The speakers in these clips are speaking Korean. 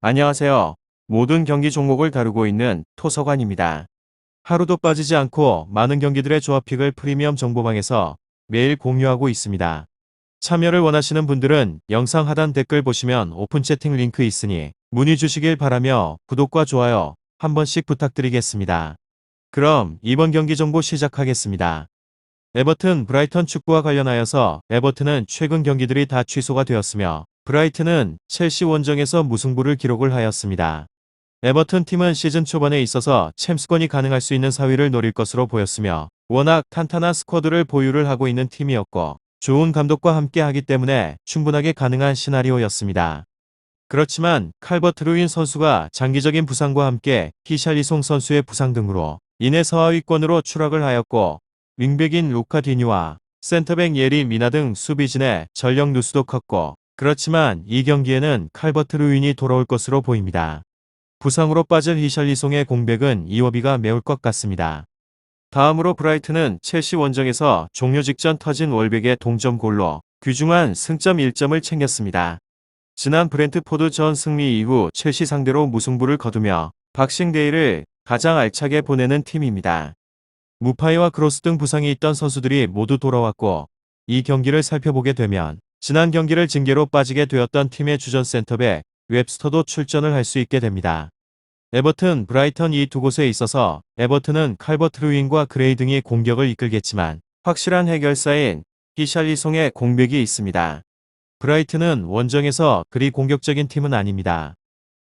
안녕하세요. 모든 경기 종목을 다루고 있는 토서관입니다. 하루도 빠지지 않고 많은 경기들의 조합픽을 프리미엄 정보방에서 매일 공유하고 있습니다. 참여를 원하시는 분들은 영상 하단 댓글 보시면 오픈 채팅 링크 있으니 문의 주시길 바라며 구독과 좋아요 한 번씩 부탁드리겠습니다. 그럼 이번 경기 정보 시작하겠습니다. 에버튼 브라이턴 축구와 관련하여서 에버튼은 최근 경기들이 다 취소가 되었으며 브라이튼은 첼시 원정에서 무승부를 기록을 하였습니다. 에버튼 팀은 시즌 초반에 있어서 챔스권이 가능할 수 있는 4위를 노릴 것으로 보였으며 워낙 탄탄한 스쿼드를 보유를 하고 있는 팀이었고 좋은 감독과 함께 하기 때문에 충분하게 가능한 시나리오였습니다. 그렇지만 칼버트 루인 선수가 장기적인 부상과 함께 히샬리송 선수의 부상 등으로 인해 서하위권으로 추락을 하였고 윙백인 루카디뉴와 센터백 예리 미나 등 수비진의 전력 누수도 컸고 그렇지만 이 경기에는 칼버트 루인이 돌아올 것으로 보입니다. 부상으로 빠질 히샬리송의 공백은 이워비가 메울 것 같습니다. 다음으로 브라이튼은 첼시 원정에서 종료 직전 터진 월백의 동점골로 귀중한 승점 1점을 챙겼습니다. 지난 브렌트포드 전 승리 이후 첼시 상대로 무승부를 거두며 박싱데이를 가장 알차게 보내는 팀입니다. 무파이와 크로스 등 부상이 있던 선수들이 모두 돌아왔고 이 경기를 살펴보게 되면 지난 경기를 징계로 빠지게 되었던 팀의 주전 센터백 웹스터도 출전을 할 수 있게 됩니다. 에버튼, 브라이턴 이 두 곳에 있어서 에버튼은 칼버트 루인과 그레이 등이 공격을 이끌겠지만 확실한 해결사인 히샬리송의 공백이 있습니다. 브라이튼은 원정에서 그리 공격적인 팀은 아닙니다.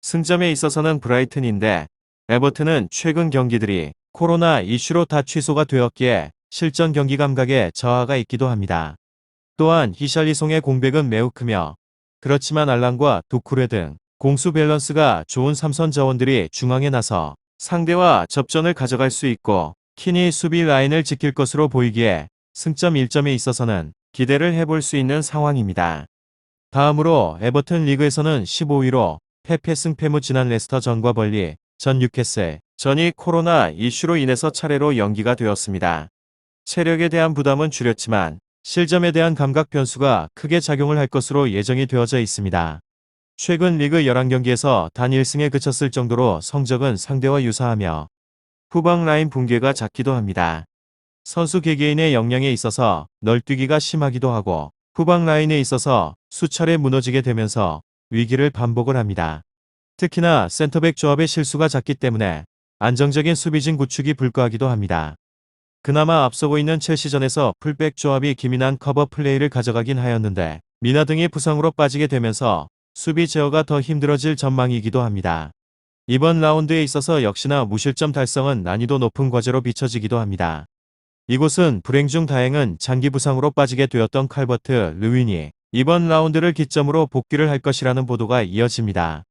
승점에 있어서는 브라이튼인데 에버튼은 최근 경기들이 코로나 이슈로 다 취소가 되었기에 실전 경기 감각에 저하가 있기도 합니다. 또한 히샬리송의 공백은 매우 크며 그렇지만 알란과 두쿠레 등 공수 밸런스가 좋은 삼선 자원들이 중앙에 나서 상대와 접전을 가져갈 수 있고 키니 수비 라인을 지킬 것으로 보이기에 승점 1점에 있어서는 기대를 해볼 수 있는 상황입니다. 다음으로 에버튼 리그에서는 15위로 패패 승패무 지난 레스터 전과 벌리 전 뉴캐슬 전이 코로나 이슈로 인해서 차례로 연기가 되었습니다. 체력에 대한 부담은 줄였지만 실점에 대한 감각 변수가 크게 작용을 할 것으로 예정이 되어져 있습니다. 최근 리그 11경기에서 단 1승에 그쳤을 정도로 성적은 상대와 유사하며 후방 라인 붕괴가 잦기도 합니다. 선수 개개인의 역량에 있어서 널뛰기가 심하기도 하고 후방 라인에 있어서 수차례 무너지게 되면서 위기를 반복을 합니다. 특히나 센터백 조합의 실수가 잦기 때문에 안정적인 수비진 구축이 불가하기도 합니다. 그나마 앞서고 있는 첼시전에서 풀백 조합이 기민한 커버 플레이를 가져가긴 하였는데 미나 등이 부상으로 빠지게 되면서 수비 제어가 더 힘들어질 전망이기도 합니다. 이번 라운드에 있어서 역시나 무실점 달성은 난이도 높은 과제로 비춰지기도 합니다. 이곳은 불행 중 다행은 장기 부상으로 빠지게 되었던 칼버트 르윈이 이번 라운드를 기점으로 복귀를 할 것이라는 보도가 이어집니다.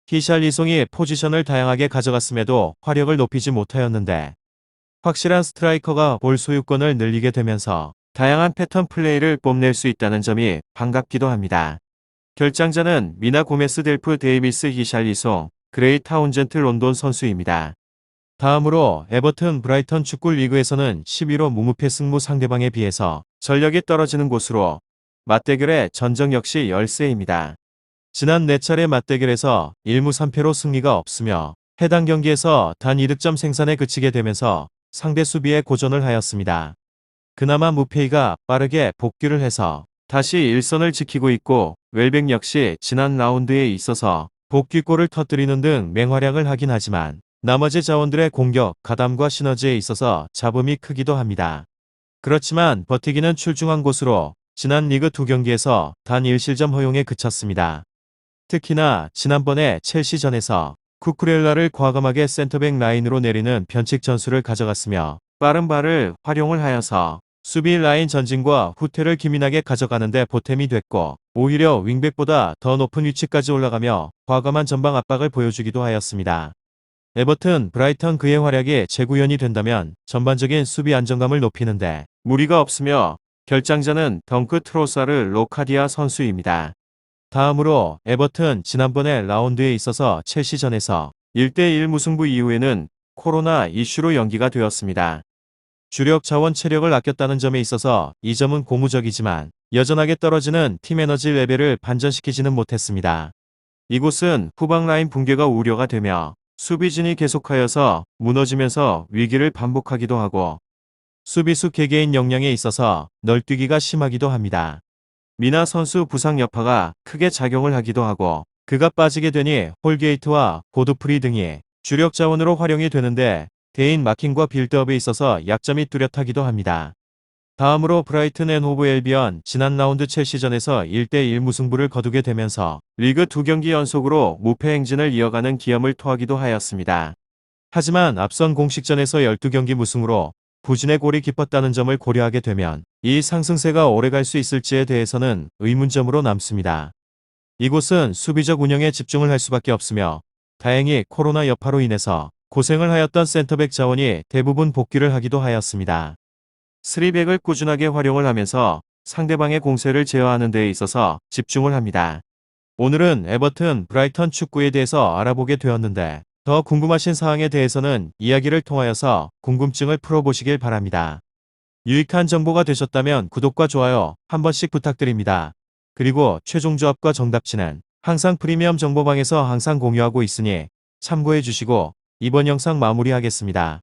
히샬리송이 포지션을 다양하게 가져갔음에도 화력을 높이지 못하였는데 확실한 스트라이커가 볼 소유권을 늘리게 되면서 다양한 패턴 플레이를 뽐낼 수 있다는 점이 반갑기도 합니다. 결장자는 미나 고메스 델프 데이비스 히샬리송, 그레이 타운젠트 론돈 선수입니다. 다음으로 에버튼 브라이턴 축구 리그에서는 11호 무무패 승무 상대방에 비해서 전력이 떨어지는 곳으로 맞대결의 전적 역시 열세입니다. 지난 4차례 맞대결에서 1무 3패로 승리가 없으며 해당 경기에서 단 2득점 생산에 그치게 되면서 상대 수비에 고전을 하였습니다. 그나마 무페이가 빠르게 복귀를 해서 다시 일선을 지키고 있고 웰백 역시 지난 라운드에 있어서 복귀골을 터뜨리는 등 맹활약을 하긴 하지만 나머지 자원들의 공격, 가담과 시너지에 있어서 잡음이 크기도 합니다. 그렇지만 버티기는 출중한 곳으로 지난 리그 2경기에서 단 1실점 허용에 그쳤습니다. 특히나 지난번에 첼시전에서 쿠쿠렐라를 과감하게 센터백 라인으로 내리는 변칙 전술을 가져갔으며 빠른 발을 활용을 하여서 수비 라인 전진과 후퇴를 기민하게 가져가는 데 보탬이 됐고 오히려 윙백보다 더 높은 위치까지 올라가며 과감한 전방 압박을 보여주기도 하였습니다. 에버튼, 브라이턴 그의 활약이 재구현이 된다면 전반적인 수비 안정감을 높이는데 무리가 없으며 결장자는 덩크 트로사르 로카디아 선수입니다. 다음으로 에버튼 지난번에 라운드에 있어서 첼시전에서 1대1 무승부 이후에는 코로나 이슈로 연기가 되었습니다. 주력 자원 체력을 아꼈다는 점에 있어서 이 점은 고무적이지만 여전하게 떨어지는 팀 에너지 레벨을 반전시키지는 못했습니다. 이곳은 후방 라인 붕괴가 우려가 되며 수비진이 계속하여서 무너지면서 위기를 반복하기도 하고 수비수 개개인 역량에 있어서 널뛰기가 심하기도 합니다. 미나 선수 부상 여파가 크게 작용을 하기도 하고 그가 빠지게 되니 홀게이트와 고드프리 등이 주력 자원으로 활용이 되는데 대인 마킹과 빌드업에 있어서 약점이 뚜렷하기도 합니다. 다음으로 브라이튼 앤 호브 앨비언 지난 라운드 첼시전에서 1대1 무승부를 거두게 되면서 리그 2경기 연속으로 무패 행진을 이어가는 기염을 토하기도 하였습니다. 하지만 앞선 공식전에서 12경기 무승으로 부진의 골이 깊었다는 점을 고려하게 되면 이 상승세가 오래갈 수 있을지에 대해서는 의문점으로 남습니다. 이곳은 수비적 운영에 집중을 할 수밖에 없으며 다행히 코로나 여파로 인해서 고생을 하였던 센터백 자원이 대부분 복귀를 하기도 하였습니다. 3백을 꾸준하게 활용을 하면서 상대방의 공세를 제어하는 데에 있어서 집중을 합니다. 오늘은 에버튼, 브라이턴 축구에 대해서 알아보게 되었는데 더 궁금하신 사항에 대해서는 이야기를 통하여서 궁금증을 풀어보시길 바랍니다. 유익한 정보가 되셨다면 구독과 좋아요 한 번씩 부탁드립니다. 그리고 최종 조합과 정답치는 항상 프리미엄 정보방에서 항상 공유하고 있으니 참고해 주시고 이번 영상 마무리하겠습니다.